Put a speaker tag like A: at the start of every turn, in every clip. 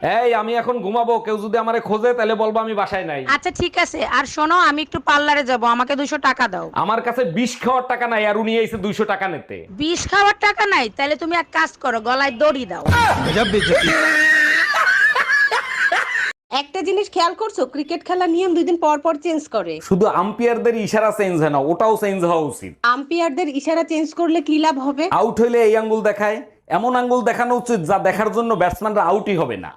A: এই আমি এখন ঘুমাবো, কেউ যদি আমারে খোঁজে তাহলে বলবো আমি বাসায় নাই।
B: আচ্ছা ঠিক আছে, আর শোনো আমি একটু পার্লারে যাব, আমাকে 200 টাকা দাও।
A: আমার কাছে বিষ খাওয়ার টাকা নাই, আর উনি এসে 200 টাকা নিতে।
B: বিষ খাওয়ার টাকা নাই? তাহলে তুমি এক কাজ করো, গলায় দড়ি দাও।
C: একটা জিনিস খেয়াল করছো, ক্রিকেট খেলার নিয়ম 2 দিন পর পর চেঞ্জ করে।
A: শুধু আম্পায়ারদের ইশারা চেঞ্জ হয় না, ওটাও চেঞ্জ হওয়া উচিত।
C: আম্পায়ারদের ইশারা চেঞ্জ করলে কি লাভ হবে?
A: আউট হইলে এই আঙ্গুল দেখায়, এমন আঙ্গুল দেখানো উচিত যা দেখার জন্য ব্যাটসম্যানরা আউটই হবে না।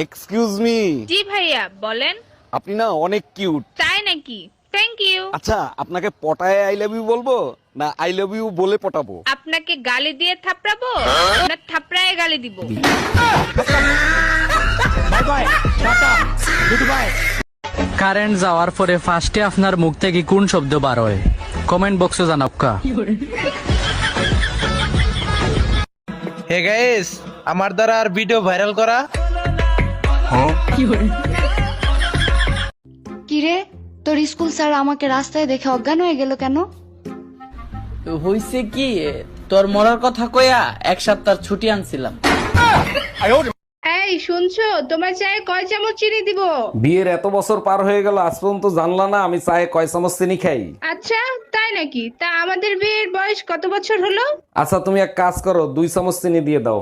A: Excuse me.
D: জি ভাইয়া বলেন।
A: আপনি না অনেক কিউট।
D: তাই নাকি? Thank you.
A: আচ্ছা, আপনাকে পটায় আই লাভ ইউ বলবো না আই লাভ ইউ বলে পটাবো?
D: আপনাকে গালি দিয়ে থাপড়াবো না থাপড়ায় গালি দিব?
E: কারেন্ট যাওয়ার পরে ফার্স্টে আপনার মুখ থেকে কোন শব্দ বার হয়? কমেন্ট বক্সে জানাবকা।
F: হে গাইস, আমার দ্বারা আর ভিডিও ভাইরাল করা।
G: কিরে, তোর স্কুল স্যার আমাকে রাস্তায় দেখে অজ্ঞান হয়ে গেল কেন?
E: হইছে কি, তোর মরার কথা কইয়া 1 সপ্তাহ ছুটি আনছিলাম।
D: এই শুনছো, তোমার চায়ে কয় চামচ চিনি দিব?
A: বিয়ের এত বছর পার হয়ে গেল, আজ পর্যন্ত জানলা না আমি চায়ে কয় চামচ চিনি খাই?
D: আচ্ছা তাই নাকি? তা আমাদের বিয়ের বয়স কত বছর হলো?
A: আচ্ছা তুমি এক কাজ করো, 2 চামচ চিনি দিয়ে দাও।